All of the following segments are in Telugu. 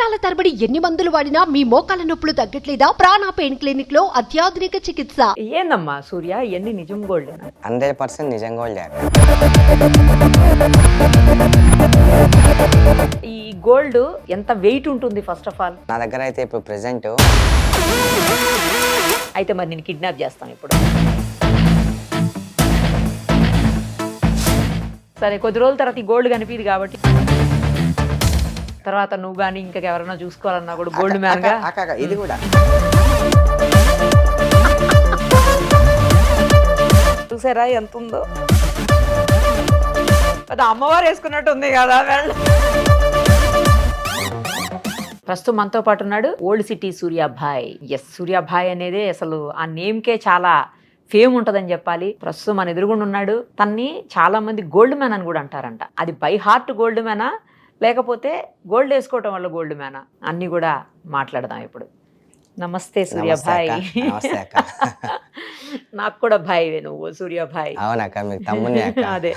సంవత్సరాల తరబడి ఎన్ని మందులు వాడినా మీ మోకాల నొప్పులు తగ్గట్లేదా? ప్రాణ పెయిన్ క్లినిక్ లో అత్యాధునిక చికిత్స. ఏందమ్మా సూర్య ఎన్ని నిజం గోల్డ్? 100% నిజం గోల్డ్. ఈ గోల్డ్ ఎంత వెయిట్ ఉంటుంది ఫస్ట్ ఆఫ్ ఆల్? నా దగ్గర అయితే ఇప్పుడు ప్రెసెంట్ అయితే మరి నేను కిడ్నాప్ చేస్తాను ఇప్పుడు. సరే కొద్ది రోజుల తర్వాత ఈ గోల్డ్ కనిపిది కాబట్టి తర్వాత నువ్వు కానీ ఇంకా ఎవరైనా చూసుకోవాలన్నా కూడా గోల్డ్ మ్యాన్ గా ఇది కూడా చూసారా ఎంత ఉందో? అది అమ్మవారు వేసుకున్నట్టు ఉంది కదా. ప్రస్తుతం మనతో పాటు ఉన్నాడు old city Suryabhai. Yes, Suryabhai అనేది అసలు ఆ నేమ్కే చాలా ఫేమ్ ఉంటుందని చెప్పాలి. ప్రస్తుతం మన ఎదురుగుండా ఉన్నాడు. తన్ని చాలా మంది గోల్డ్ మ్యాన్ అని కూడా అంటారంట. అది బై హార్ట్ గోల్డ్ మ్యానా లేకపోతే గోల్డ్ వేసుకోవటం వల్ల గోల్డ్ మ్యానా అన్ని కూడా మాట్లాడదాం ఇప్పుడు. నమస్తే సూర్యాభాయ్. నాకు కూడా భాయ్ నువ్వు సూర్యాభాయ్. అవునక్క, మీకు తమ్ముని. అదే,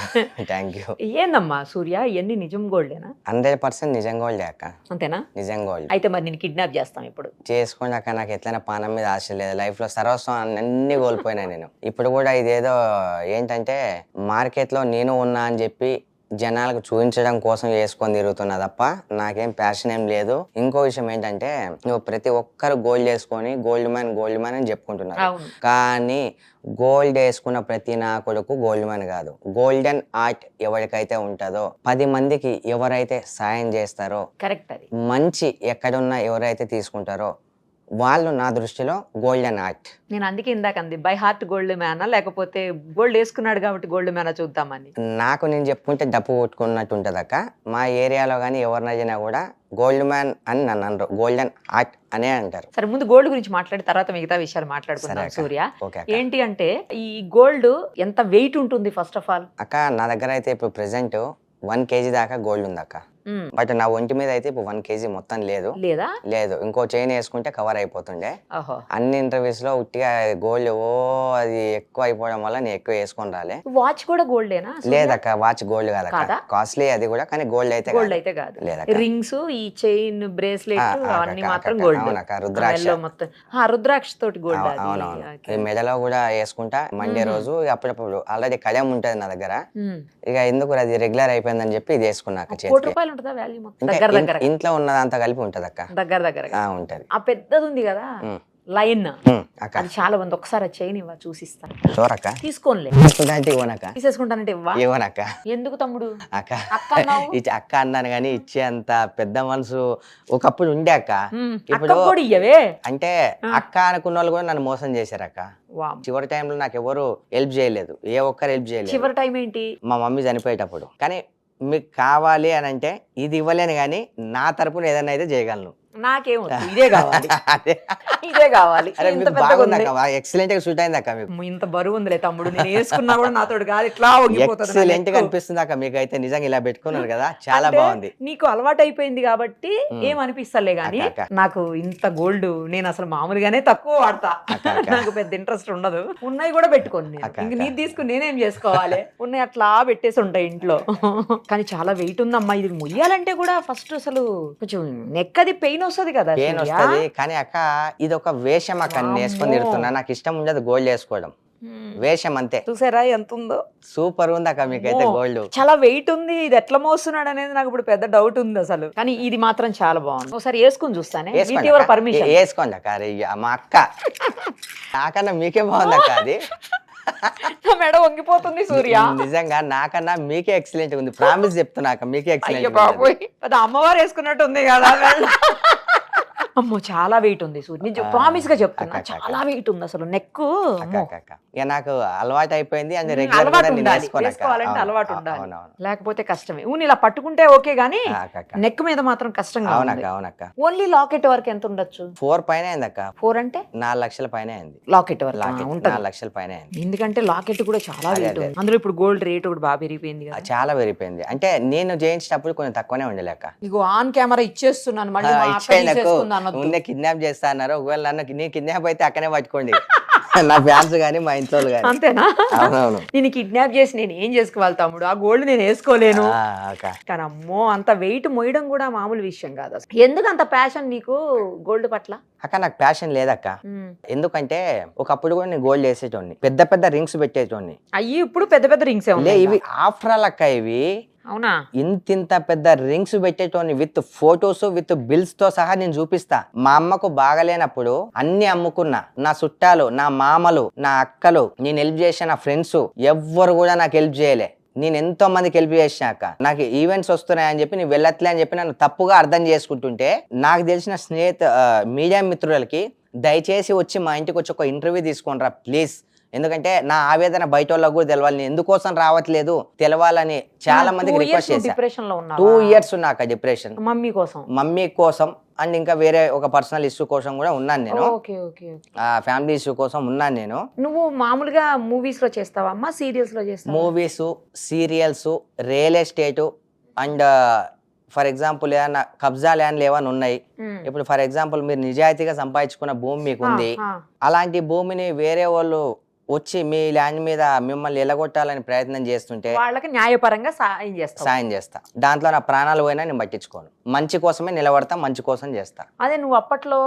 థ్యాంక్ యూ. ఏందమ్మా సూర్య ఎన్ని నిజం గోల్డేనా? 100% నిజం గోల్డ్ అక్క. అంతేనా? నిజం గోల్డ్. అయితే మరి నేను కిడ్నాప్ చేస్తాం ఇప్పుడు. చేసుకోండి అక్క, నాకు ఎట్లైనా పానం మీద ఆశ లేదు. లైఫ్ లో సర్వస్వం అన్ని కోల్పోయినా నేను. ఇప్పుడు కూడా ఇదేదో ఏంటంటే మార్కెట్ లో నేను ఉన్నా అని చెప్పి జనాలకు చూపించడం కోసం వేసుకొని తిరుగుతున్నా తప్ప నాకేం ప్యాషన్ ఏం లేదు. ఇంకో విషయం ఏంటంటే నువ్వు ప్రతి ఒక్కరు గోల్డ్ వేసుకొని గోల్డ్ మ్యాన్ అని చెప్పుకుంటున్నారు, కానీ గోల్డ్ వేసుకున్న ప్రతి నా కొడుకు గోల్డ్ మ్యాన్ కాదు. గోల్డెన్ ఆర్ట్ ఎవరికైతే ఉంటుందో, 10 మందికి ఎవరైతే సాయం చేస్తారో, కరెక్ట్, అది మంచి ఎక్కడున్నా ఎవరైతే తీసుకుంటారో వాళ్ళు నా దృష్టిలో గోల్డెన్ ఆర్ట్. నేను అందుకే ఇందాక అంది బై హార్ట్ గోల్డ్ మ్యానా లేకపోతే గోల్డ్ వేసుకున్నాడు కాబట్టి గోల్డ్ మ్యానా చూద్దామని. నాకు నేను చెప్పుకుంటే డప్పు కొట్టుకున్నట్టు ఉంటుంది అక్క. మా ఏరియాలో కానీ ఎవరినైనా కూడా గోల్డ్ మ్యాన్ అని నన్ను అనరు, గోల్డెన్ ఆర్ట్ అనే అంటారు. సరే, ముందు గోల్డ్ గురించి మాట్లాడి తర్వాత మిగతా విషయాలు మాట్లాడుకుందాం సూర్య. ఓకే. ఏంటి అంటే ఈ గోల్డ్ ఎంత వెయిట్ ఉంటుంది ఫస్ట్ ఆఫ్ ఆల్? అక్క నా దగ్గర అయితే ఇప్పుడు ప్రెసెంట్ 1 kg దాకా గోల్డ్ ఉంది అక్క. బట్ నా ఒంటి మీద అయితే ఇప్పుడు 1 kg మొత్తం లేదు. లేదు, ఇంకో చైన్ వేసుకుంటే కవర్ అయిపోతుండే. అన్ని ఇంటర్వ్యూస్ లో ఉట్టిగా గోల్డ్ అది ఎక్కువ అయిపోవడం వల్ల నేను ఎక్కువ వేసుకొని రాలే. వాచ్ కూడా గోల్డేనా? లేదక్క, వాచ్ గోల్డ్ కాదక్క, కాస్ట్లీ అది కూడా, కానీ గోల్డ్ అయితే కాదు. రింగ్స్, ఈ చైన్, బ్రేస్లెట్ అవన్నీ మాత్రం గోల్డ్. అవునక్క, రుద్రాక్ష మొత్తం రుద్రాక్ష తోటి గోల్డ్. అవునవును, మెడలో కూడా వేసుకుంటా. మండే రోజు అప్పుడప్పుడు ఆల్రెడీ కళ్యాణం ఉంటది నా దగ్గర. ఇక ఎందుకు అది రెగ్యులర్ అయిపోయిందని చెప్పి ఇది వేసుకున్నాక ఇంట్లో ఉన్నదంతా కలిపి ఉంటది అక్క. దగ్గర ఉంటది. ఆ పెద్దది ఉంది కదా లైన్, అది చాలా మంది. ఒకసారి చైన్ ఇవ్వ చూసిస్తాను. తీసుకోనిలే, తీసేసుకుంటానంటే ఇవ్వనక్క. ఎందుకు తమ్ముడు? అక్క అక్క అన్నాను కానీ ఇచ్చే అంత పెద్ద మనసు ఒకప్పుడు ఉండే అక్క. ఇప్పుడు అంటే అక్క అనుకున్న వాళ్ళు కూడా నన్ను మోసం చేశారు అక్క. చివరి టైంలో నాకు ఎవరు హెల్ప్ చేయలేదు, ఏ ఒక్కరు హెల్ప్ చేయలేదు. చివరి టైం ఏంటి? మా మమ్మీ చనిపోయేటప్పుడు. కానీ మీకు కావాలి అని అంటే ఇది ఇవ్వలేను, కానీ నా తరపున ఏదైనా అయితే చేయగలను. నాకేమో ఇదే కావాలి, ఇదే కావాలి. ఎక్సలెంట్ గా సూట్ అయింది అక్క. మీకు ఇంత బరువు ఉందిలే తమ్ముడు, నేను వేసుకున్నా కూడా నాతో కాదు, ఇట్లా ఎక్సలెంట్ గా అనిపిస్తుంది అక్క. మీకు అయితే నిజంగా ఇలా పెట్టుకున్నారు కదా, చాలా బాగుంది. నీకు అలవాటు అయిపోయింది కాబట్టి ఏమనిపిస్తలే గానీ నాకు ఇంత గోల్డ్ నేను అసలు మామూలుగానే తక్కువ వాడతా. నాకు పెద్ద ఇంట్రెస్ట్ ఉండదు. ఉన్నాయి కూడా పెట్టుకోండి, ఇంక నీది తీసుకుని నేనేం చేసుకోవాలి? ఉన్నాయి అట్లా పెట్టేసి ఉంటాయి ఇంట్లో. కానీ చాలా వెయిట్ ఉందమ్మా. ఇది మొయ్యాలంటే కూడా ఫస్ట్ అసలు కొంచెం నెక్ అది పెయిన్ వస్తుంది కదా. పెయిన్ వస్తుంది, కానీ అక్క ఇది ఒక వేషం అక్క. నేను వేసుకొని తిరుగుతున్నా, నాకు ఇష్టం ఉండదు గోల్డ్ వేసుకోవడం, వేషం అంతే. చూసారా ఎంత ఉందో? సూపర్ ఉంది అక్క. మీకైతే గోల్డ్ చాలా వెయిట్ ఉంది. ఇది ఎట్లా మోస్తున్నాడు అనేది నాకు ఇప్పుడు పెద్ద డౌట్ ఉంది అసలు. కానీ ఇది మాత్రం చాలా బాగుంది. ఒకసారి వేసుకుని చూస్తానే. పర్మిషన్ వేసుకోండి అక్క. మా అక్క నాకన్నా మీకే బాగుంది అక్క. అది మెడ వంగిపోతుంది సూర్య. నిజంగా నాకన్నా మీకే ఎక్సలెంట్ ఉంది, ప్రామిస్ చెప్తున్నా. మీకే ఎక్సలెంట్. అది అమ్మవారు వేసుకున్నట్టు ఉంది కదా. అమ్మో చాలా వెయిట్ ఉంది సూర్య, ప్రామిస్ గా చెప్తున్నా. చాలా వెయిట్ ఉంది అసలు. నెక్ ఇక నాకు అలవాటు అయిపోయింది. అలవాటు ఉండాలి, లేకపోతే కష్టమే. ఇలా పట్టుకుంటే ఓకే గానీ నెక్ మీద మాత్రం కష్టంగా. అవునక్క. ఓన్లీ లాకెట్ వరకు ఎంత ఉండొచ్చు? 4 పైన అయింది అక్క. 4 అంటే 4 లక్షల పైన అయింది. లాకెట్ వరకు 4 లక్షల పైన అయింది. ఎందుకంటే లాకెట్ కూడా చాలా వెయిట్ ఉంది. అందులో ఇప్పుడు గోల్డ్ రేట్ కూడా బాగా పెరిగిపోయింది కదా. చాలా పెరిగిపోయింది. అంటే నేను చేయించేటప్పుడు కొంచెం తక్కువనే ఉండలేక. ఇగో ఆన్ కెమెరా ఇచ్చేస్తున్నాను. కిడ్నాప్ చేస్తా అన్నారు. ఒకవేళ నేను కిడ్నాప్ అయితే అక్కనే పట్టుకోండి. నా ఫ్యాన్స్ కానీ మా ఇంట్లో కానీ. అంతేనా? అవునవును. నేను కిడ్నాప్ చేసి నేను ఏం చేసుకోవాలి తమ్ముడు, ఆ గోల్డ్ నేను వేసుకోలేను. అక్క కానీ అమ్మో అంత వెయిట్ మోయడం కూడా మామూలు విషయం కాదు అసలు. ఎందుకు అంత ప్యాషన్ నీకు గోల్డ్ పట్ల? అక్క నాకు ప్యాషన్ లేదక్క. ఎందుకంటే ఒకప్పుడు కూడా నేను గోల్డ్ వేసేటోడిని, పెద్ద పెద్ద రింగ్స్ పెట్టేటోడిని. అయ్యి ఇప్పుడు పెద్ద పెద్ద రింగ్స్ ఇవి ఆఫ్టర్ ఆల్ అక్క, ఇవి అవునా ఇంత పెద్ద రింగ్స్ పెట్టేటోని విత్ ఫొటోస్ విత్ బిల్స్ తో సహా నేను చూపిస్తా. మా అమ్మకు బాగలేనప్పుడు అన్ని అమ్ముకున్నా. నా చుట్టాలు, నా మామలు, నా అక్కలు, నేను హెల్ప్ చేసిన నా ఫ్రెండ్స్ ఎవ్వరు కూడా నాకు హెల్ప్ చేయలే. నేను ఎంతో మందికి హెల్ప్ చేసినాక నాకు ఈవెంట్స్ వస్తున్నాయని చెప్పి నేను వెళ్ళట్లే అని చెప్పి నన్ను తప్పుగా అర్థం చేసుకుంటుంటే, నాకు తెలిసిన మీడియా మిత్రులకి దయచేసి వచ్చి మా ఇంటికి వచ్చి ఒక ఇంటర్వ్యూ తీసుకోండి రా ప్లీజ్. ఎందుకంటే నా ఆవేదన బయట వాళ్ళకు కూడా తెలవాలి, నేను ఎందుకోసం రావట్లేదు తెలవాలని చాలా మందికి రిక్వెస్ట్ చేశాను. 2 years ఉన్నాక డిప్రెషన్, మమ్మీ కోసం అండ్ ఇంకా వేరే ఒక పర్సనల్ ఇష్యూ కోసం కూడా ఉన్నాను నేను. ఫ్యామిలీ ఇష్యూ కోసం ఉన్నాను నేను. నువ్వు మామూలుగా మూవీస్ లో చేస్తావా అమ్మా, సీరియల్స్ లో చేస్తావా? Movies, serials, real estate and for example ఏమన్నా కబ్జా ల్యాండ్లు ఏమైనా ఉన్నాయి. ఇప్పుడు ఫర్ ఎగ్జాంపుల్ మీరు నిజాయితీగా సంపాదించుకున్న భూమి మీకు ఉంది, అలాంటి భూమిని వేరే వాళ్ళు వచ్చి మీ ల్యాండ్ మీద మిమ్మల్ని ఎలగొట్టాలని ప్రయత్నం చేస్తుంటే వాళ్ళకి న్యాయపరంగా సాయం చేస్తా. దాంట్లో నా ప్రాణాలు పోయినా నేను పట్టించుకోను, మంచి కోసమే నిలబడతా, మంచి కోసం చేస్తా. అదే నువ్వు అప్పట్లో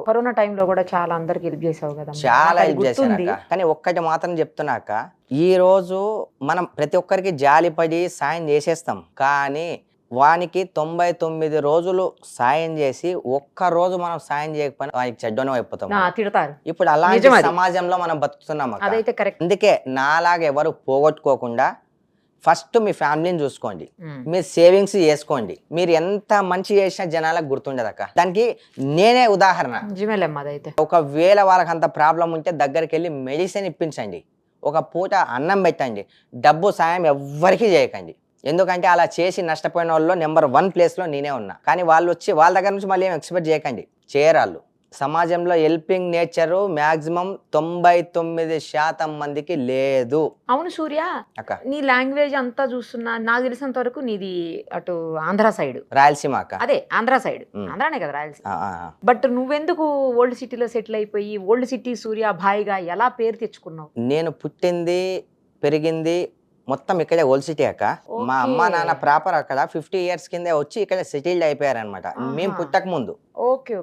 కరోనా టైంలో కూడా చాలా అందరికి హెల్ప్ చేసావు కదా? చాలా హెల్ప్ చేశాను. కానీ ఒక్కటి మాత్రం చెప్తున్నాక, ఈ రోజు మనం ప్రతి ఒక్కరికి జాలిపడి సాయం చేసేస్తాం, కానీ వానికి 99 రోజులు సాయం చేసి ఒక్క రోజు మనం సాయం చేయకపోయినా వానికి చెడ్డనం అయిపోతాం, తిడతారు. ఇప్పుడు అలాంటి సమాజంలో మనం బతుకుతున్నాం. అందుకే నాలాగా ఎవరు పోగొట్టుకోకుండా ఫస్ట్ మీ ఫ్యామిలీని చూసుకోండి, మీరు సేవింగ్స్ చేసుకోండి. మీరు ఎంత మంచి చేసినా జనాలకు గుర్తుండదక్క. దానికి నేనే ఉదాహరణ. ఒకవేళ వాళ్ళకి అంత ప్రాబ్లం ఉంటే దగ్గరికి వెళ్ళి మెడిసిన్ ఇప్పించండి, ఒక పూట అన్నం పెట్టండి, డబ్బు సాయం ఎవ్వరికీ చేయకండి. ఎందుకంటే అలా చేసి నష్టపోయిన వాళ్ళు నెంబర్ 1 ప్లేస్లో నేనే ఉన్నా. కానీ వాళ్ళు వచ్చి వాళ్ళ దగ్గర నుంచి మళ్ళీ ఏం ఎక్స్పెక్ట్ చేయకండి, చేయరాళ్ళు. సమాజంలో హెల్పింగ్ నేచరు మాక్సిమం 99% మందికి లేదు. అవును సూర్య, నీ లాంగ్వేజ్ అంతా చూస్తున్నా, నాకు తెలిసినంత వరకు నీది అటు ఆంధ్ర సైడ్, రాయలసీమ అక్క. అదే ఆంధ్ర సైడ్, ఆంధ్రానే కదా రాయలసీమ. బట్ నువ్వెందుకు ఓల్డ్ సిటీలో సెటిల్ అయిపోయి ఓల్డ్ సిటీ సూర్య భాయ్గా ఎలా పేరు తెచ్చుకున్నావు? నేను పుట్టింది పెరిగింది మొత్తం ఇక్కడే ఓల్డ్ సిటీ అక్క. మా అమ్మ నాన్న ప్రాపర్ అక్కడ 50 years కింద వచ్చి ఇక్కడ సెటిల్డ్ అయిపోయారు అనమాట. మేము పుట్టక ముందు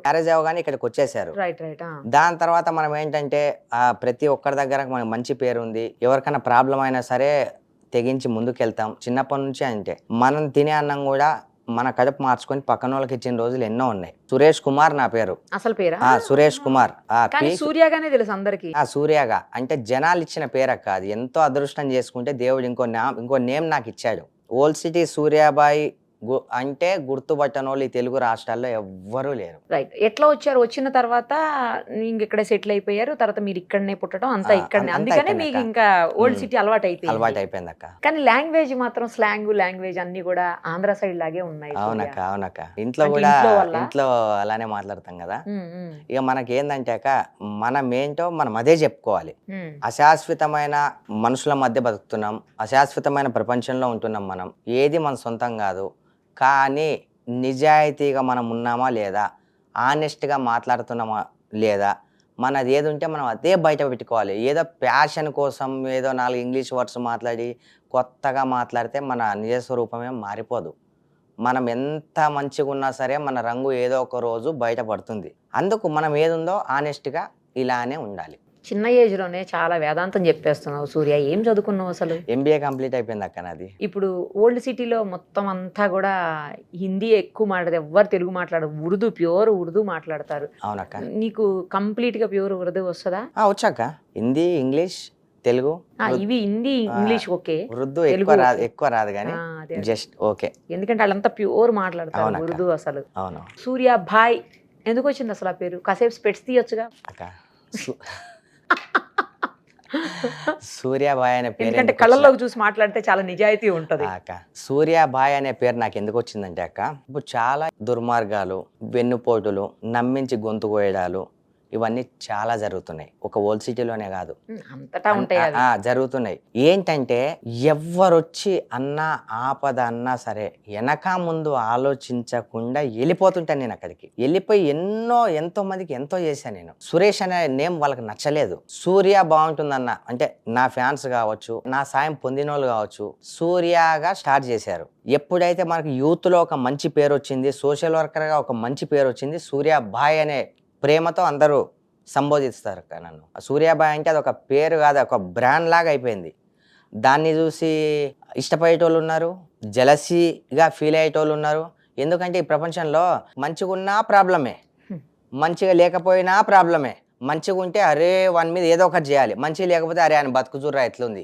మ్యారేజ్ అవగానే ఇక్కడికి వచ్చేసారు. దాని తర్వాత మనం ఏంటంటే ప్రతి ఒక్కరి దగ్గర మనకు మంచి పేరు ఉంది. ఎవరికైనా ప్రాబ్లం అయినా సరే తెగించి ముందుకెళ్తాం. చిన్నప్పటి నుంచి అంటే మనం తినే అన్నం కూడా మన కడుపు మార్చుకొని పక్కన వాళ్ళకి ఇచ్చిన రోజులు ఎన్నో ఉన్నాయి. సురేష్ కుమార్ నా పేరు, అసలు పేరు సురేష్ కుమార్. సూర్యగానే తెలుసు అందరికి. సూర్యగా అంటే జనాలు ఇచ్చిన పేరక్క. అది ఎంతో అదృష్టం చేసుకుంటే దేవుడు ఇంకో నేమ్ నాకు ఇచ్చాడు. ఓల్డ్ సిటీ సూర్యాబాయి అంటే గుర్తుపట్టని వాళ్ళు ఈ తెలుగు రాష్ట్రాల్లో ఎవ్వరూ లేరు. రైట్. ఎట్లా వచ్చారు? వచ్చిన తర్వాత ఇక్కడే సెటిల్ అయిపోయారు, తర్వాత మీరు ఇక్కడనే పుట్టడం అంతా ఇక్కడనే, అందుకనే మీకు ఇంకా ఓల్డ్ సిటీ అలవాటు అయిపోయింది అక్క. కానీ లాంగ్వేజ్ మాత్రం లాంగ్వేజ్ అన్ని కూడా ఆంధ్ర సైడ్ లాగే ఉన్నాయి. అవునక్క. ఇంట్లో అలానే మాట్లాడతాం కదా. ఇక మనకి ఏందంటే అక్క, మనం ఏంటో మనం అదే చెప్పుకోవాలి. అశాశ్వతమైన మనుషుల మధ్య బతుకుతున్నాం, అశాశ్వతమైన ప్రపంచంలో ఉంటున్నాం. మనం ఏది మన సొంతం కాదు. కానీ నిజాయితీగా మనం ఉన్నామా లేదా, ఆనెస్ట్గా మాట్లాడుతున్నామా లేదా, మనది ఏది ఉంటే మనం అదే బయట పెట్టుకోవాలి. ఏదో ప్యాషన్ కోసం ఏదో 4 ఇంగ్లీష్ వర్డ్స్ మాట్లాడి కొత్తగా మాట్లాడితే మన నిజ స్వరూపమే మారిపోదు. మనం ఎంత మంచిగా ఉన్నా సరే మన రంగు ఏదో ఒక రోజు బయటపడుతుంది. అందుకు మనం ఏది ఉందో ఆనెస్ట్గా ఇలానే ఉండాలి. చిన్న ఏజ్ లోనే చాలా వేదాంతం చెప్పేస్తున్నావు సూర్య. ఏం చదువుకున్నావు అసలు? MBA కంప్లీట్ అయిపోయింది అక్క నాది. ఇప్పుడు ఓల్డ్ సిటీలో మొత్తం అంతా కూడా హిందీ ఎక్కువ మాట్లాడదు, ఎవ్వరు తెలుగు మాట్లాడరు, ప్యూర్ ఉర్దూ మాట్లాడతారు. అవునక్క. నీకు కంప్లీట్ గా ప్యూర్ ఉర్దూ వస్తుందా? వచ్చాక హిందీ, ఇంగ్లీష్, తెలుగు. ఇవి హిందీ, ఇంగ్లీష్ ఓకే, ఉర్దూ ఎక్కువ రాదు కానీ జస్ట్ ఓకే. ఎందుకంటే వాళ్ళంతా ప్యూర్ మాట్లాడతారు ఉర్దూ అసలు. అవును. సూర్య భాయ్ ఎందుకు వచ్చింది అసలు ఆ పేరు? కాసేపు స్పెట్స్ తీయొచ్చుగా అక్క. సూర్యాబాయ్ అనే పేరు, ఎందుకంటే కళ్ళల్లోకి చూసి మాట్లాడితే చాలా నిజాయితీ ఉంటది అక్క. సూర్యాబాయ్ అనే పేరు నాకు ఎందుకు వచ్చిందంటే అక్క, ఇప్పుడు చాలా దుర్మార్గాలు, వెన్నుపోటులు, నమ్మించి గొంతు కోయడాలు ఇవన్నీ చాలా జరుగుతున్నాయి. ఒక ఓల్డ్ సిటీలోనే కాదు, అంతటా ఉంటాయి అవి. జరుగుతున్నాయి. ఏంటంటే ఎవ్వరొచ్చి అన్నా ఆపద అన్నా సరే వెనక ముందు ఆలోచించకుండా వెళ్ళిపోతుంటాను నేను. అక్కడికి వెళ్ళిపోయి ఎంతో మందికి ఎంతో చేశాను నేను. సురేష్ అనే నేమ్ వాళ్ళకి నచ్చలేదు. సూర్య బాగుంటుందన్న అంటే నా ఫ్యాన్స్ కావచ్చు, నా సాయం పొందిన వాళ్ళు కావచ్చు, సూర్యగా స్టార్ట్ చేశారు. ఎప్పుడైతే మనకి యూత్ లో ఒక మంచి పేరు వచ్చింది, సోషల్ వర్కర్ గా ఒక మంచి పేరు వచ్చింది, సూర్యాబాయ్ అనే ప్రేమతో అందరూ సంబోధిస్తారు నన్ను. సూర్యాబాయ్ అంటే అది ఒక పేరు కాదు, ఒక బ్రాండ్ లాగా అయిపోయింది. దాన్ని చూసి ఇష్టపడేటోళ్ళు ఉన్నారు, జలసీగా ఫీల్ అయ్యేటోళ్ళు ఉన్నారు. ఎందుకంటే ఈ ప్రపంచంలో మంచిగా ఉన్నా ప్రాబ్లమే, మంచిగా లేకపోయినా ప్రాబ్లమే. మంచిగా ఉంటే అరే వాని మీద ఏదో ఒకటి చేయాలి, మంచిగా లేకపోతే అరే ఆయన బతుకు చూర్రా ఎట్లుంది.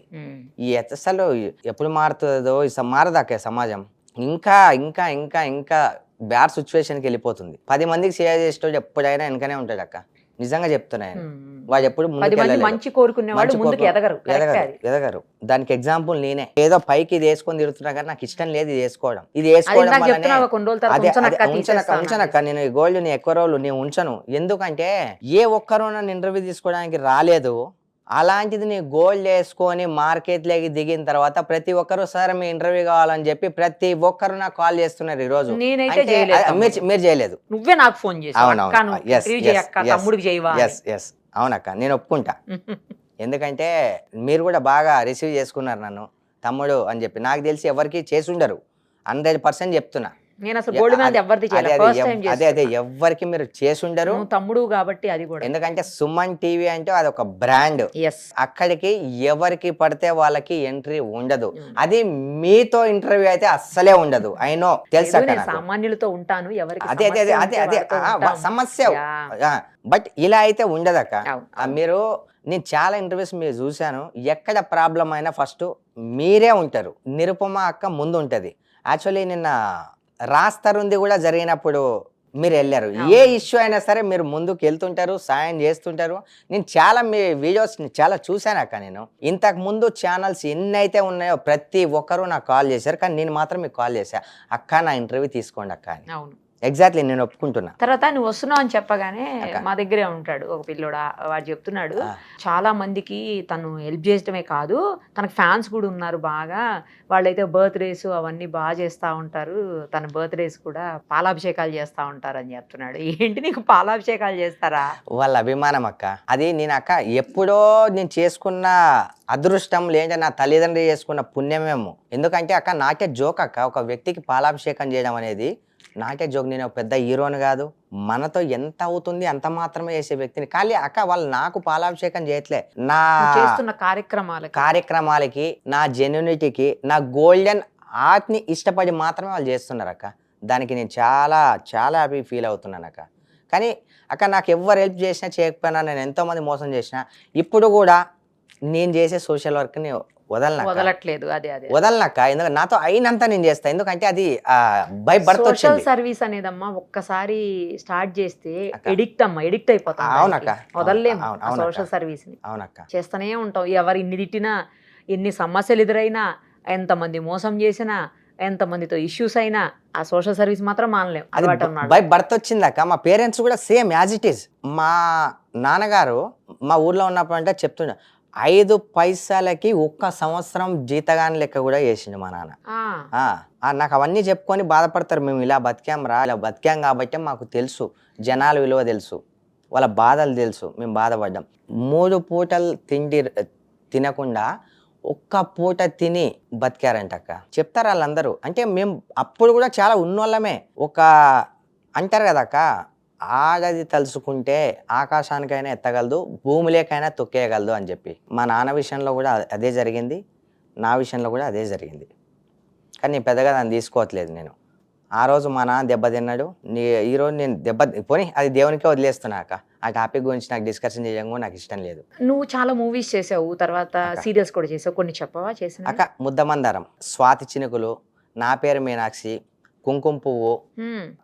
ఈ అసలు ఎప్పుడు మారుతుందో మారదాకే సమాజం. ఇంకా ఇంకా ఇంకా ఇంకా బ్యాడ్ సిచ్యువేషన్కి వెళ్ళిపోతుంది. 10 మందికి షేర్ చేసేటోడు ఎప్పుడైనా వెనకనే ఉంటాడు అక్క. నిజంగా చెప్తున్నాను. వాడు ఎప్పుడు మంచి కోరుకునేవాడు ముందుకు ఎదగరు. దానికి ఎగ్జాంపుల్ నేనే. ఏదో పైకి ఇది వేసుకొని తిరుగుతున్నా కానీ నాకు ఇష్టం లేదు ఇది వేసుకోవడం. ఇది వేసుకోవడం ఉంచనక్క, నేను ఈ గోల్డ్ ని ఎక్కువ రోజులు నేను ఉంచను. ఎందుకంటే ఏ ఒక్కరూ నన్ను ఇంటర్వ్యూ తీసుకోవడానికి రాలేదు. అలాంటిది నీ గోల్డ్ వేసుకొని మార్కెట్లోకి దిగిన తర్వాత ప్రతి ఒక్కరు సార్ మీ ఇంటర్వ్యూ కావాలని చెప్పి ప్రతి ఒక్కరు నాకు కాల్ చేస్తున్నారు. ఈ రోజు మీరు చేయలేదు, నువ్వే నాకు ఫోన్ చేసావు. అవునక్క, నేను ఒప్పుకుంటా. ఎందుకంటే మీరు కూడా బాగా రిసీవ్ చేసుకున్నారు నన్ను తమ్ముడు అని చెప్పి. నాకు తెలిసి ఎవరికి చేసి ఉండరు, 100% చెప్తున్నా. నేను అసలు గోల్డ్ మీద ఎవరిది చేయలేదు, ఫస్ట్ టైం చేస్తున్నా. అదే ఎవ్వరికి మీరు చేసి ఉండరు, తమ్ముడు కాబట్టి. అది కూడా ఎందుకంటే సుమన్ టీవీ అంటే అది ఒక బ్రాండ్. అక్కడికి ఎవరికి పడితే వాళ్ళకి ఎంట్రీ ఉండదు. అది మీతో ఇంటర్వ్యూ అయితే అస్సలే ఉండదు. అయినో తెలుసా, సామాన్యులతో ఉంటాను, ఎవరికి అదే సమస్య. బట్ ఇలా అయితే ఉండదక్క. మీరు నేను చాలా ఇంటర్వ్యూస్ మీరు చూశాను, ఎక్కడ ప్రాబ్లం అయినా ఫస్ట్ మీరే ఉంటారు. నిరుపమ అక్క ముందు ఉంటది. యాక్చువల్లీ నిన్న రాస్తారుంది కూడా జరిగినప్పుడు మీరు వెళ్ళారు. ఏ ఇష్యూ అయినా సరే మీరు ముందుకు వెళ్తుంటారు, సాయం చేస్తుంటారు. నేను చాలా మీ వీడియోస్ చాలా చూశాను అక్క. నేను ఇంతకు ముందు ఛానల్స్ ఎన్ని అయితే ఉన్నాయో ప్రతి ఒక్కరూ నాకు కాల్ చేశారు, కానీ నేను మాత్రం మీకు కాల్ చేశా, అక్క నా ఇంటర్వ్యూ తీసుకోండి అక్క అని. అవును, ఎగ్జాక్ట్లీ నేను ఒప్పుకుంటున్నా. తర్వాత నువ్వు వస్తున్నావు అని చెప్పగానే మా దగ్గరే ఉంటాడు ఒక పిల్లోడా, వాడు చెప్తున్నాడు చాలా మందికి తను హెల్ప్ చేయడమే కాదు తనకు ఫ్యాన్స్ కూడా ఉన్నారు బాగా. వాళ్ళైతే బర్త్డేస్ అవన్నీ బాగా చేస్తూ ఉంటారు, తన బర్త్డేస్ కూడా పాలాభిషేకాలు చేస్తూ ఉంటారు అని చెప్తున్నాడు. ఏంటి నీకు పాలాభిషేకాలు చేస్తారా? వాళ్ళ అభిమానం అక్క. అది నేను అక్క ఎప్పుడో నేను చేసుకున్న అదృష్టం, లేదంటే నా తల్లిదండ్రులు చేసుకున్న పుణ్యమేమో. ఎందుకంటే అక్క నాకే జోక్ అక్క, ఒక వ్యక్తికి పాలాభిషేకం చేయడం అనేది నాకే జోక్. నేను పెద్ద హీరోని కాదు, మనతో ఎంత అవుతుంది అంత మాత్రమే చేసే వ్యక్తిని. కానీ అక్క వాళ్ళు నాకు పాలాభిషేకం చేయట్లే, నా చేస్తున్న కార్యక్రమాలకి, నా జెన్యూనిటీకి, నా గోల్డెన్ ఆర్ట్ని ఇష్టపడి మాత్రమే వాళ్ళు చేస్తున్నారు అక్క. దానికి నేను చాలా చాలా హ్యాపీ ఫీల్ అవుతున్నాను అక్క. కానీ అక్క నాకు ఎవరు హెల్ప్ చేసినా చేయకపోయినా, నేను ఎంతోమంది మోసం చేసినా ఇప్పుడు కూడా నేను చేసే సోషల్ వర్క్ని వదలట్లేదు. వదలనక్క, ఎందుకంటే నాతో అయినంత నేను చేస్తా. ఎందుకంటే అది బై బర్త్ సోషల్ సర్వీస్ అనేదమ్మా ఒక్కసారి స్టార్ట్ చేస్తే ఎడిక్ట్ అయిపోతాం. అవునక్క, వదలలేము సోషల్ సర్వీస్ ని. అవునక్క, చేస్తూనే ఉంటాం. ఎవరు ఇన్ని తిట్టినా, ఎన్ని సమస్యలు ఎదురైనా, ఎంతమంది మోసం చేసినా, ఎంతమందితో ఇష్యూస్ అయినా ఆ సోషల్ సర్వీస్ మాత్రం మానలేం. By birth వచ్చిందాక. మా పేరెంట్స్ కూడా సేమ్ యాజ్ ఇట్ ఈస్. మా నాన్నగారు మా ఊర్లో ఉన్నప్పుడు అంటే చెప్తుండే 5 పైసలకి 1 సంవత్సరం జీతగాని లెక్క కూడా చేసిండు మా నాన్న. నాకు అవన్నీ చెప్పుకొని బాధపడతారు, మేము ఇలా బతికాం రా, ఇలా బతికాం కాబట్టి మాకు తెలుసు, జనాల విలువ తెలుసు, వాళ్ళ బాధలు తెలుసు, మేము బాధపడ్డాం. 3 పూటలు తిండి తినకుండా 1 పూట తిని బతికారంట అక్క. చెప్తారు వాళ్ళందరూ. అంటే మేము అప్పుడు కూడా చాలా ఉన్నోళ్ళమే. అంటారు కదా అక్క, ఆడది తలుసుకుంటే ఆకాశానికైనా ఎత్తగలదు, భూమిలేకైనా తొక్కేయగలదు అని చెప్పి. మా నాన్న విషయంలో కూడా అదే జరిగింది, నా విషయంలో కూడా అదే జరిగింది. కానీ నేను పెద్దగా దాన్ని తీసుకోవట్లేదు. నేను ఆ రోజు మా నాన్న దెబ్బతిన్నాడు, ఈరోజు నేను పోనీ అది దేవునికే వదిలేస్తున్నాక. ఆ టాపిక్ గురించి నాకు డిస్కషన్ చేయడం కూడా నాకు ఇష్టం లేదు. నువ్వు చాలా మూవీస్ చేసావు, తర్వాత సీరియల్స్ కూడా చేసావు, కొన్ని చెప్పవా చేసిన? అక్క ముద్దమందారం, స్వాతి చినుకులు, నా పేరు మీనాక్షి, కుంకుమ పువ్వు,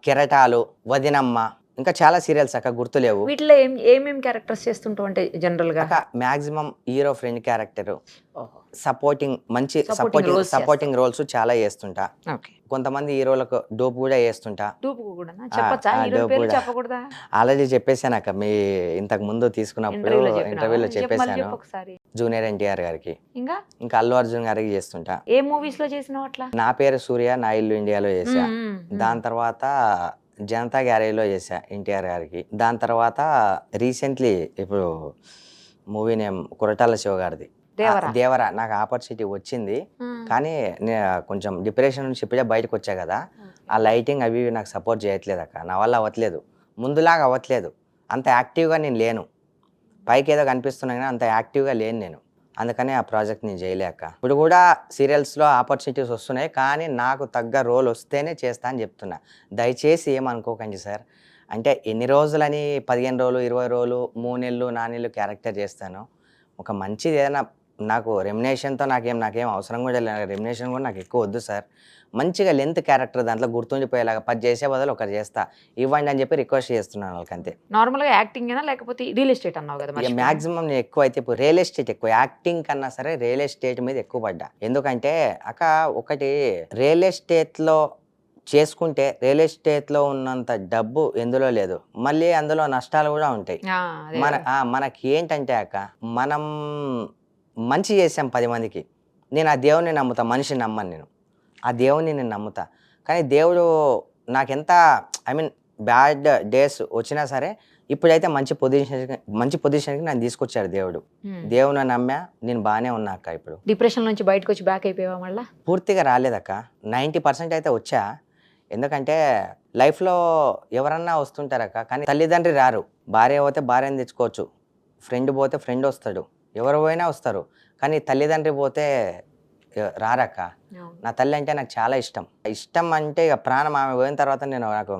కెరటాలు, వదినమ్మ, ఇంకా చాలా సీరియల్స్ అక్క గుర్తులేవు. వీటిలో ఏమేం క్యారెక్టర్స్ చేస్తుంటావు అంటే జనరల్ గా? అక్క మాక్సిమం హీరో ఫ్రెండ్ క్యారెక్టర్, ఓహో, సపోర్టింగ్ మంచి Supporting roles సపోర్టింగ్ రోల్స్ చాలా చేస్తుంటా. ఓకే. కొంతమంది హీరోలకు డోప్ కూడా చేస్తుంటా. డూపు కూడా చెప్పచ్చా? ఆ, హీరో డూపు పేరు కూడా. చెప్పకూడదా? ఆల్రెడీ చెప్పేశాను అక్క, మీ ఇంతకు ముందు తీసుకున్నప్పుడు ఇంటర్వ్యూలో చెప్పేశాను. ఒకసారి జూనియర్ ఎన్టీఆర్ గారికి, ఇంకా ఇంకా అల్లు అర్జున్ గారికి చేస్తుంటా. ఏ మూవీస్ లో చేసినావు అట్లా? నా పేరు సూర్య, నా ఇల్లు ఇండియాలో చేశా. మ్మ్. దాని తర్వాత జనతా గ్యారేజ్లో చేశా ఎన్టీఆర్ గారికి. దాని తర్వాత రీసెంట్లీ ఇప్పుడు మూవీ నేమ్ కొరటాల శివ గారిది దేవరా. దేవరా. నాకు ఆపర్చునిటీ వచ్చింది, కానీ కొంచెం డిప్రెషన్ నుంచి ఇప్పుడే బయటకు వచ్చా కదా, ఆ లైటింగ్ అవి ఇవి నాకు సపోర్ట్ చేయట్లేదు అక్క. నా వల్ల అవ్వట్లేదు, ముందులాగా అవ్వట్లేదు. అంత యాక్టివ్గా నేను లేను. పైకి ఏదో కనిపిస్తున్నా కానీ అంత యాక్టివ్గా లేను నేను. అందుకని ఆ ప్రాజెక్ట్ నేను చేయలేక. ఇప్పుడు కూడా సీరియల్స్లో ఆపర్చునిటీస్ వస్తున్నాయి, కానీ నాకు తగ్గ రోల్ వస్తేనే చేస్తా అని చెప్తున్నా. దయచేసి ఏమనుకోకండి సార్. అంటే ఎన్ని రోజులని 15 రోజులు 20 రోజులు 3 నెలలు 4 నెలలు క్యారెక్టర్ చేస్తాను. ఒక మంచిది ఏదైనా నాకు రెమ్యునేషన్తో నాకేం అవసరం కూడా లేదు. రెమ్యునేషన్ కూడా నాకు ఎక్కువ వద్దు సార్. మంచిగా లెంత్ క్యారెక్టర్ దాంట్లో గుర్తుండిపోయేలాగా 10 చేసే బదులు ఒకటి చేస్తా, ఇవ్వండి అని చెప్పి రిక్వెస్ట్ చేస్తున్నాను వాళ్ళకి, అంతే. నార్మల్ గా యాక్టింగ్ అయినా లేకపోతే రియల్ ఎస్టేట్ అన్నావు కదా? ఇక మ్యాక్సిమం నేను ఎక్కువ అయితే ఇప్పుడు రియల్ ఎస్టేట్ ఎక్కువ, యాక్టింగ్ కన్నా సరే రియల్ ఎస్టేట్ మీద ఎక్కువ పడ్డా. ఎందుకంటే అక్క ఒకటి, రియల్ ఎస్టేట్లో చేసుకుంటే రియల్ ఎస్టేట్లో ఉన్నంత డబ్బు ఎందులో లేదు, మళ్ళీ అందులో నష్టాలు కూడా ఉంటాయి. మనకి ఏంటంటే అక్క, మనం మంచి చేసాం 10 మందికి, నేను ఆ దేవుని నమ్ముతా, మనిషిని నమ్మను నేను, ఆ దేవుని నేను నమ్ముతా. కానీ దేవుడు నాకెంత బ్యాడ్ డేస్ వచ్చినా సరే ఇప్పుడైతే మంచి పొజిషన్కి నన్ను తీసుకొచ్చాడు దేవుడు. దేవుని నమ్మా, నేను బాగానే ఉన్నా అక్క. ఇప్పుడు డిప్రెషన్ నుంచి బయటకు వచ్చి బ్యాక్ అయిపోయావా మళ్ళా? పూర్తిగా రాలేదక్క, 90% అయితే వచ్చా. ఎందుకంటే లైఫ్లో ఎవరన్నా వస్తుంటారక్క, కానీ తల్లిదండ్రి రారు. భార్య పోతే భార్యని తెచ్చుకోవచ్చు, ఫ్రెండ్ పోతే ఫ్రెండ్ వస్తాడు, ఎవరు పోయినా వస్తారు. కానీ తల్లిదండ్రి పోతే రారక్క. నా తల్లి అంటే నాకు చాలా ఇష్టం అంటే ఇక ప్రాణం. ఆమె పోయిన తర్వాత నాకు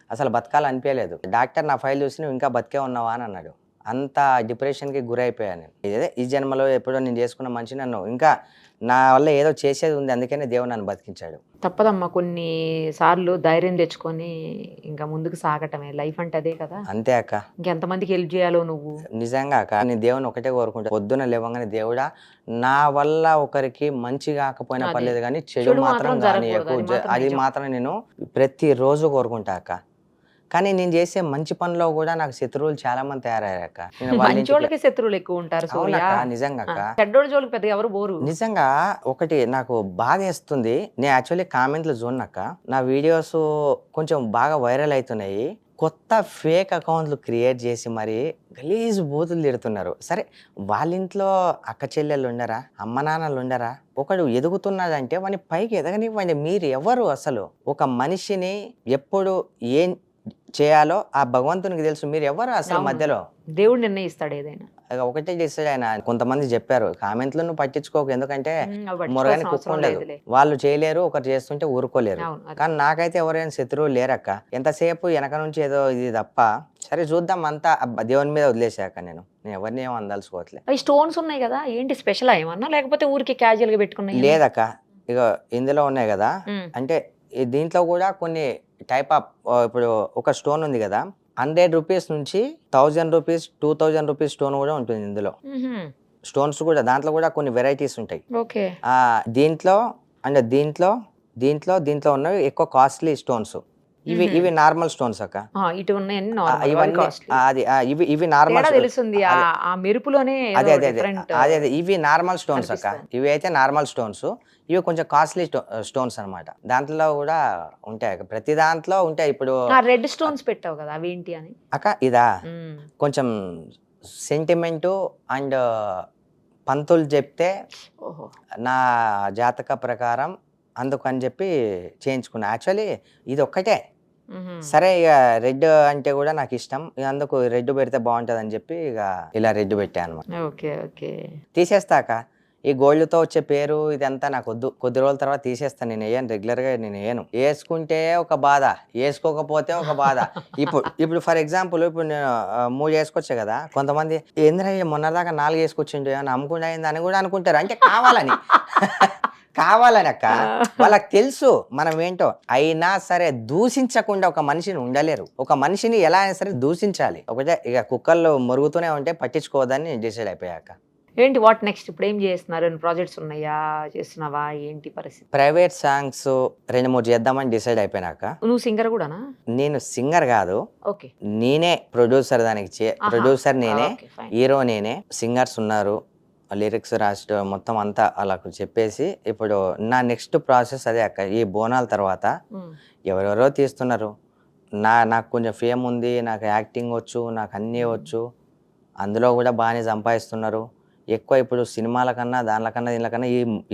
అసలు బతకాలనిపించలేదు. డాక్టర్ నా ఫైల్ చూసి నువ్వు ఇంకా బతికే ఉన్నావా అని అన్నాడు. అంత డిప్రెషన్కి గురైపోయాను నేను. ఈ జన్మలో ఎప్పుడో నేను చేసుకున్న మనిషి నన్ను ఇంకా నా వల్ల ఏదో చేసేది ఉంది, అందుకనే దేవుడు నన్ను బతికించాడు. తప్పదమ్మా, కొన్ని సార్లు ధైర్యం తెచ్చుకొని ఇంకా ముందుకు సాగటమే లైఫ్ అంటే, అదే కదా. అంతే అక్క. ఇంకెంతమందికి హెల్ప్ చేయాలో నువ్వు. నిజంగా అక్క, నేను దేవుని ఒకటే కోరుకుంటా, పొద్దున లేవగానే దేవుడా నా వల్ల ఒకరికి మంచి కాకపోయినా పర్లేదు కానీ చెడు మాత్రం కానీయకు, అది మాత్రం నేను ప్రతిరోజు కోరుకుంటా అక్క. కానీ నేను చేసే మంచి పనిలో కూడా నాకు శత్రువులు చాలా మంది తయారయ్యాక. మంచోళ్ళకి శత్రువులు ఎక్కువ ఉంటారు. నిజంగా అక్క, చెడ్డోళ్ళ జోలికి పెద్దగా ఎవరు బోరు. నిజంగా ఒకటి నాకు బాధ వేస్తుంది. నేను యాక్చువల్లీ కామెంట్లు చూడనక్క, నా వీడియోస్ కొంచెం బాగా వైరల్ అవుతున్నాయి. కొత్త ఫేక్ అకౌంట్లు క్రియేట్ చేసి మరి గలీజ్ బూతులు తిడుతున్నారు. సరే, వాళ్ళ ఇంట్లో అక్క చెల్లెళ్ళు ఉండరా, అమ్మ నాన్నలు ఉండరా? ఒకడు ఎదుగుతున్నాడంటే వాడిని పైకి ఎదగనివ్వండి. మీరు ఎవరు అసలు? ఒక మనిషిని ఎప్పుడు ఏం చేయాలో ఆ భగవంతునికి తెలుసు, మీరు ఎవరు అసలు మధ్యలో? దేవుడు నిర్ణయిస్తాడు ఏదైనా. ఒకటే చేస్తాడు ఆయన. కొంతమంది చెప్పారు కామెంట్లు నువ్వు పట్టించుకోకు, ఎందుకంటే మొరగాని కుక్క ఉండదు, వాళ్ళు చేయలేరు, ఒకరు చేస్తుంటే ఊరుకోలేరు. కానీ నాకైతే ఎవరైనా శత్రువులు లేరక్క. ఎంతసేపు వెనక నుంచి ఏదో ఇది తప్ప. సరే చూద్దాం, అంతా దేవుని మీద వదిలేసాక నేను ఎవరిని ఏమో అందలుచుకోవట్లేదు. అవి స్టోన్స్ ఉన్నాయి కదా, ఏంటి స్పెషల్ ఏమన్నా లేకపోతే ఊరికి క్యాజువల్ గా పెట్టుకున్నాయి? లేదక్క, ఇక ఇందులో ఉన్నాయి కదా, అంటే దీంట్లో కూడా కొన్ని టైప్ ఆఫ్, ఇప్పుడు ఒక స్టోన్ ఉంది కదా, 100 రూపీస్ నుంచి 1000 రూపీస్ 2000 రూపీస్ స్టోన్ కూడా ఉంటుంది ఇందులో. స్టోన్స్ కూడా దాంట్లో కూడా కొన్ని వెరైటీస్ ఉంటాయి. దీంట్లో అంటే దీంట్లో ఉన్నవి ఎక్కువ కాస్ట్లీ స్టోన్స్. ఇవి నార్మల్ స్టోన్స్ అక్క. ఇవి నార్మల్, అదే ఇవి నార్మల్ స్టోన్స్ అక్క. ఇవి అయితే నార్మల్ స్టోన్స్, ఇవి కొంచెం కాస్ట్లీ స్టోన్స్ అన్నమాట. దాంట్లో కూడా ఉంటాయి, ప్రతి దాంట్లో ఉంటాయి. ఇప్పుడు రెడ్ స్టోన్స్ పెట్టావు కదా, అవి ఏంటి అని అక్క? ఇదా కొంచెం సెంటిమెంటు అండ్ పంతులు చెప్తే నా జాతక ప్రకారం అందుకని చెప్పి చేయించుకున్నా. యాక్చువల్లీ ఇది ఒక్కటే. సరే, ఇక రెడ్ అంటే కూడా నాకు ఇష్టం, అందుకు రెడ్ పెడితే బాగుంటుంది అని చెప్పి ఇక ఇలా రెడ్ పెట్టాను అనమాట. తీసేస్తాక ఈ గోల్డ్తో వచ్చే పేరు ఇదంతా నాకు వద్దు. కొద్ది రోజుల తర్వాత తీసేస్తాను. నేను వేయను, రెగ్యులర్గా నేను వేయను. వేసుకుంటే ఒక బాధ, వేసుకోకపోతే ఒక బాధ. ఇప్పుడు ఫర్ ఎగ్జాంపుల్ ఇప్పుడు నేను 3 వేసుకొచ్చా కదా, కొంతమంది ఏంద్రా మొన్నదాకా 4 వేసుకొచ్చిండు అని అమ్ముకుండా అని కూడా అనుకుంటారు, అంటే కావాలని. కావాలని అక్క వాళ్ళకి తెలుసు మనం ఏంటో. అయినా సరే దూషించకుండా ఒక మనిషిని ఉండలేరు. ఒక మనిషిని ఎలా అయినా సరే దూషించాలి. ఒకటే ఇక కుక్కల్లో మురుగుతూనే ఉంటే పట్టించుకోవద్దని డిసైడ్ అయిపోయాక. ఏంటి వాట్ నెక్స్ట్? ఇప్పుడు ఏం చేస్తున్నారు? ప్రాజెక్ట్స్ ఉన్నాయా, చేస్తున్నావా, ఏంటి పరిస్థితి? ప్రైవేట్ సాంగ్స్ 2-3 చేద్దామని డిసైడ్ అయిపోయినాక. నువ్వు సింగర్ కూడానా? నేను సింగర్ కాదు, ఓకే. నేనే ప్రొడ్యూసర్. దానికి ప్రొడ్యూసర్ నేనే, ఓకే, ఫైన్. హీరో నేనే, సింగర్స్ ఉన్నారు, లిరిక్స్ రాసి మొత్తం అంతా అలా చెప్పేసి. ఇప్పుడు నా నెక్స్ట్ ప్రాసెస్ అదే అక్క. ఈ బోనాల తర్వాత ఎవరెవరో తీస్తున్నారు. నాకు కొంచెం ఫేమ్ ఉంది, నాకు యాక్టింగ్ వచ్చు, నాకు అన్నీ వచ్చు, అందులో కూడా బాగానే సంపాదిస్తున్నారు. ఎక్కువ ఇప్పుడు సినిమాల కన్నా దానికన్నా దీనికన్నా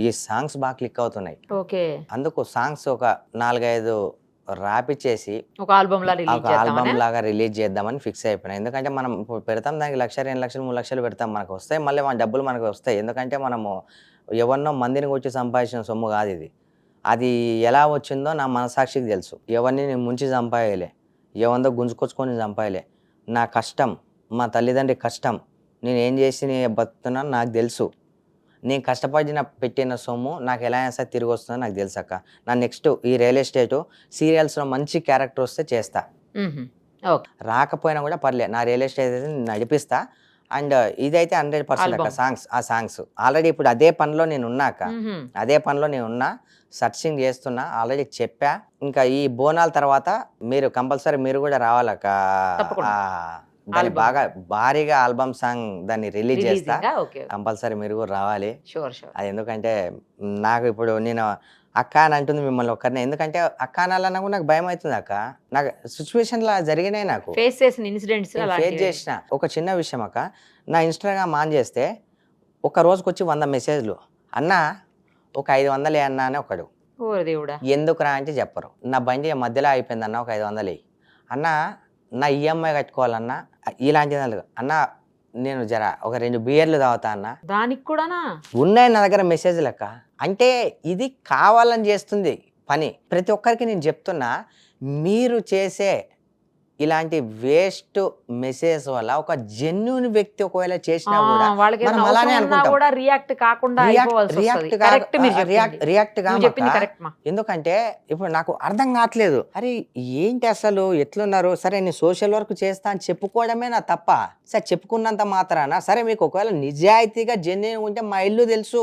ఈ సాంగ్స్ బాగా క్లిక్ అవుతున్నాయి. ఓకే. అందుకు సాంగ్స్ ఒక 4-5 రాపిచ్చేసి ఒక ఆల్బమ్ లాగా రిలీజ్ చేద్దామని ఫిక్స్ అయిపోయినా. ఎందుకంటే మనం ఇప్పుడు పెడతాం దానికి 1,00,000, 2,00,000, 3,00,000 పెడతాం, మనకు వస్తాయి, మళ్ళీ మన డబ్బులు మనకు వస్తాయి. ఎందుకంటే మనము ఎవరినో మందిని వచ్చి సంపాదించిన సొమ్ము కాదు ఇది. అది ఎలా వచ్చిందో నా మనసాక్షికి తెలుసు. ఎవరిని నేను ముంచి సంపాదలే, ఎవరిదో గుంజుకొచ్చుకొని సంపాదలే. నా కష్టం, మా తల్లిదండ్రి కష్టం, నేను ఏం చేసి నేను బతుకుతున్నాను నాకు తెలుసు. నేను కష్టపడిన పెట్టిన సొమ్ము నాకు ఎలా అయినా సరే తిరిగి వస్తుందో నాకు తెలుసు అక్క. నా నెక్స్ట్ ఈ రియల్ ఎస్టేటు సీరియల్స్లో మంచి క్యారెక్టర్ వస్తే చేస్తా, రాకపోయినా కూడా పర్లేదు, నా రియల్ ఎస్టేట్ అయితే నడిపిస్తా. అండ్ ఇదైతే 100% అక్క. సాంగ్స్ ఆల్రెడీ ఇప్పుడు అదే పనిలో నేను ఉన్నా, సర్చింగ్ చేస్తున్నా, ఆల్రెడీ చెప్పా. ఇంకా ఈ బోనాల తర్వాత మీరు కూడా రావాలక్క. దాన్ని బాగా భారీగా ఆల్బమ్ సాంగ్ దాన్ని రిలీజ్ చేస్తా, కంపల్సరీ మీరు కూడా రావాలి. అది ఎందుకంటే నాకు ఇప్పుడు నేను అక్క అని అంటుంది మిమ్మల్ని ఒక్కరిని. ఎందుకంటే అక్క అనాలన్నా కూడా నాకు భయం అవుతుంది అక్క. నాకు సిచ్యువేషన్ లా జరిగినాయి, నాకు ఫేస్ చేసిన. ఒక చిన్న విషయం అక్క, నా ఇన్స్టాగ్రామ్ ఆన్ చేస్తే ఒక రోజుకి వచ్చి 100 మెసేజ్లు. అన్న ఒక 500 అన్నా అని ఒకడు. ఎందుకురా అంటే చెప్పరు. నా బండి మధ్యలో అయిపోయింది అన్న, ఒక 500 అన్న. నా ఈఎంఐ కట్టుకోవాలన్నా, ఇలాంటి అన్న నేను ఒక 2 బియర్లు తాగుతా అన్న. దానికి కూడా ఉన్నాయి నా దగ్గర మెసేజ్ లెక్క. అంటే ఇది కావాలని చేస్తుంది పని. ప్రతి ఒక్కరికి నేను చెప్తున్నా, మీరు చేసే ఇలాంటి వేస్ట్ మెసేజ్ వల్ల ఒక జెన్యూన్ వ్యక్తి ఒకవేళ చేసినా కూడా మనం అలానే అనుకుంటాం. రియాక్ట్ గా. ఎందుకంటే ఇప్పుడు నాకు అర్థం కావట్లేదు, అరే ఏంటి అసలు ఎట్లున్నారు. సరే నేను సోషల్ వర్క్ చేస్తా అని చెప్పుకోవడమే నా తప్ప. సరే చెప్పుకున్నంత మాత్రాన సరే మీకు ఒకవేళ నిజాయితీగా జెన్యూన్ ఉంటే మా ఇల్లు తెలుసు,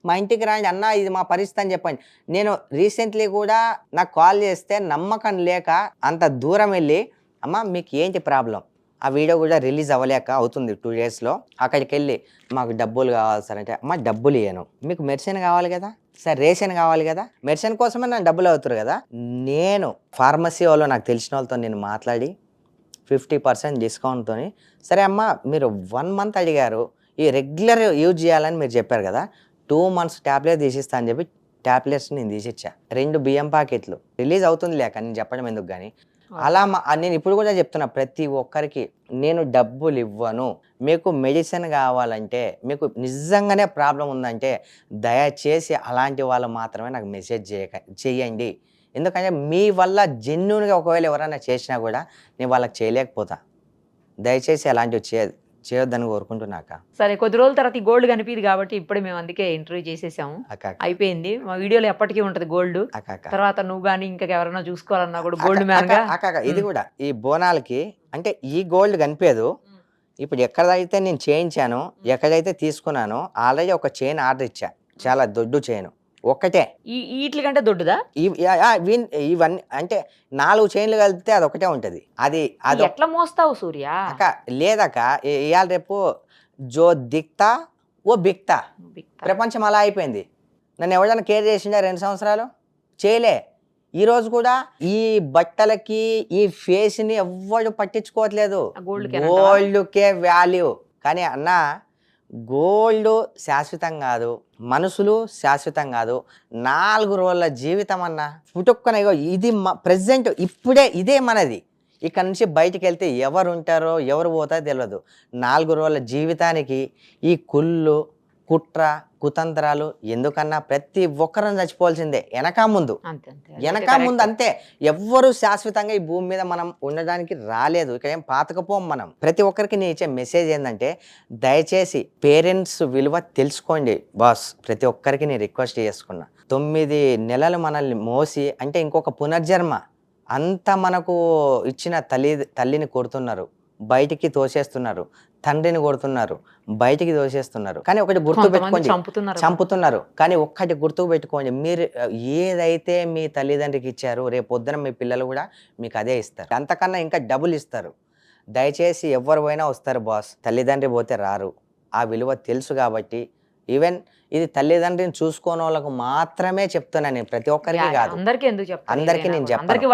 మా ఇంటికి రాండి అన్న, ఇది మా పరిస్థితి అని చెప్పండి. నేను రీసెంట్లీ కూడా నాకు కాల్ చేస్తే నమ్మకం లేక అంత దూరం వెళ్ళి, అమ్మ మీకు ఏంటి ప్రాబ్లం, ఆ వీడియో కూడా రిలీజ్ అవుతుంది 2 డేస్లో. అక్కడికి వెళ్ళి మాకు డబ్బులు కావాలి సార్ అంటే, అమ్మ డబ్బులు ఇవ్వను, మీకు మెడిసిన్ కావాలి కదా సార్, రేషన్ కావాలి కదా, మెడిసిన్ కోసమే నాకు డబ్బులు అవుతారు కదా. నేను ఫార్మసీ వాళ్ళు నాకు తెలిసిన వాళ్ళతో నేను మాట్లాడి 50% డిస్కౌంట్తో, సరే అమ్మ మీరు 1 మంత్ అడిగారు, ఈ రెగ్యులర్ యూజ్ చేయాలని మీరు చెప్పారు కదా, 2 months ట్యాబ్లెట్ తీసిస్తా అని చెప్పి ట్యాబ్లెట్స్ నేను తీసిచ్చా. 2 బియ్యం ప్యాకెట్లు రిలీజ్ అవుతుంది లేక నేను చెప్పడం ఎందుకు కానీ. అలా నేను ఇప్పుడు కూడా చెప్తున్నా ప్రతి ఒక్కరికి, నేను డబ్బులు ఇవ్వను. మీకు మెడిసిన్ కావాలంటే, మీకు నిజంగానే ప్రాబ్లం ఉందంటే దయచేసి అలాంటి వాళ్ళు మాత్రమే నాకు మెసేజ్ చేయండి. ఎందుకంటే మీ వల్ల జెన్యూన్గా ఒకవేళ ఎవరైనా చేసినా కూడా నేను వాళ్ళకి చేయలేకపోతా. దయచేసి అలాంటివి చేయొద్దని కోరుకుంటున్నాక. సరే, కొద్ది రోజుల తర్వాత ఈ గోల్డ్ కనిపించింది కాబట్టి ఇప్పుడే మేము అందుకే ఇంటర్వ్యూ చేసేసాము, అయిపోయింది. మా వీడియోలో ఎప్పటికీ ఉంటది గోల్డ్. తర్వాత నువ్వు కానీ ఇంకా ఎవరైనా చూసుకోవాలన్నా కూడా గోల్డ్ మ్యాన్ గా. ఇది కూడా ఈ బోనాలకి అంటే ఈ గోల్డ్ కనిపించదు. ఇప్పుడు ఎక్కడైతే నేను చేయించాను, ఎక్కడైతే తీసుకున్నానో ఆల్రెడీ ఒక చైన్ ఆర్డర్ ఇచ్చా, చాలా దొడ్డు చైన్ ఒక్కటే. వీటి కంటే దొడ్డుదా ఇవన్నీ అంటే 4 చైన్లు కలిపితే అది ఒకటే ఉంటది. అది ఎట్లా మోస్తావు సూర్య? అక్క లేదక్క, ఇవాళ రేపు జో దిక్తా ఓ బిక్తా. ప్రపంచం అలా అయిపోయింది. నన్ను ఎవరైనా కేర్ చేసిండా 2 సంవత్సరాలు? చేయలే. ఈరోజు కూడా ఈ బట్టలకి ఈ ఫేస్ని ఎవ్వడు పట్టించుకోవట్లేదు. గోల్డ్కే వాల్యూ. కానీ అన్న గోల్డ్ శాశ్వతం కాదు, మనుషులు శాశ్వతం కాదు. 4 రోజుల జీవితం అన్న పుట్టుక్కున ఇది ప్రెసెంట్ ఇప్పుడే ఇదే మనది. ఇక్కడ నుంచి బయటికి వెళ్తే ఎవరు ఉంటారో ఎవరు పోతారో తెలియదు. 4 రోజుల జీవితానికి ఈ కుళ్ళు కుట్ర కుతంత్రాలు ఎందుకన్నా ప్రతి ఒక్కరం చచ్చిపోవాల్సిందే వెనక ముందు అంతే అంతే వెనక ముందు అంతే. ఎవ్వరు శాశ్వతంగా ఈ భూమి మీద మనం ఉండడానికి రాలేదు, ఇక్కడ ఏం పాతకపోం మనం. ప్రతి ఒక్కరికి నేను ఇచ్చే మెసేజ్ ఏంటంటే దయచేసి పేరెంట్స్ విలువ తెలుసుకోండి బాస్. ప్రతి ఒక్కరికి నేను రిక్వెస్ట్ చేసుకున్నా. 9 నెలలు మనల్ని మోసి అంటే ఇంకొక పునర్జన్మ అంతా మనకు ఇచ్చిన తల్లిని కొడుతున్నారు, బయటికి తోసేస్తున్నారు, తండ్రిని కొడుతున్నారు, బయటికి తోసేస్తున్నారు. కానీ ఒకటి గుర్తు పెట్టుకోండి, చంపుతున్నారు. కానీ ఒక్కటి గుర్తు పెట్టుకోండి, మీరు ఏదైతే మీ తల్లిదండ్రికి ఇచ్చారో రేపు పొద్దున మీ పిల్లలు కూడా మీకు అదే ఇస్తారు, అంతకన్నా ఇంకా డబుల్ ఇస్తారు. దయచేసి ఎవరు పోయినా వస్తారు బాస్, తల్లిదండ్రి పోతే రారు. ఆ విలువ తెలుసు కాబట్టి ఈవెన్ ఇది తల్లిదండ్రిని చూసుకోని వాళ్ళకు మాత్రమే చెప్తున్నా నేను, ప్రతి ఒక్కరికి కాదు. అందరికీ నేను చెప్పను,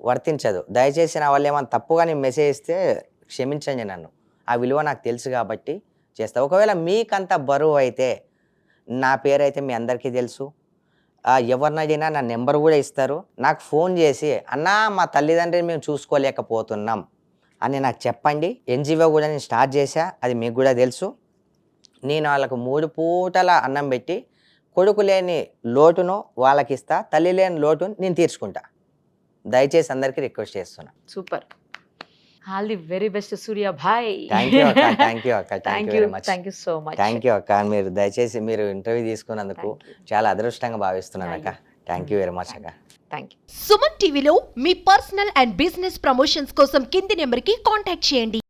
వర్తించదు. దయచేసి నా వల్ల ఏమైనా తప్పుగా నేను మెసేజ్ ఇస్తే క్షమించండి నన్ను. ఆ విలువ నాకు తెలుసు కాబట్టి చేస్తా. ఒకవేళ మీకంత బరువు అయితే నా పేరు అయితే మీ అందరికీ తెలుసు, ఎవరిని అడిగినా నా నెంబర్ కూడా ఇస్తారు. నాకు ఫోన్ చేసి అన్నా మా తల్లిదండ్రిని మేము చూసుకోలేకపోతున్నాం అని నాకు చెప్పండి. ఎన్జిఓ కూడా నేను స్టార్ట్ చేశా, అది మీకు కూడా తెలుసు. నేను వాళ్ళకు 3 పూటల అన్నం పెట్టి కొడుకు లేని లోటును వాళ్ళకి ఇస్తా, తల్లి లేని లోటును నేను తీర్చుకుంటా. దయచేసి అందరికీ రిక్వెస్ట్ చేస్తున్నా. Super, all the very best Surya Bhai. Thank you అక్క, థ్యాంక్ యూ అక్క, thank you so much. Thank you అక్క. మీరు దయచేసి మీరు ఇంటర్వ్యూ తీసుకున్నందుకు చాలా అదృష్టంగా భావిస్తున్నాను అక్క. థ్యాంక్ యూ వెరీ మచ్ అక్క. Thank you. సుమన్ టీవీలో మీ పర్సనల్ అండ్ బిజినెస్ ప్రమోషన్స్ కోసం కింది నెంబర్కి కాంటాక్ట్ చేయండి.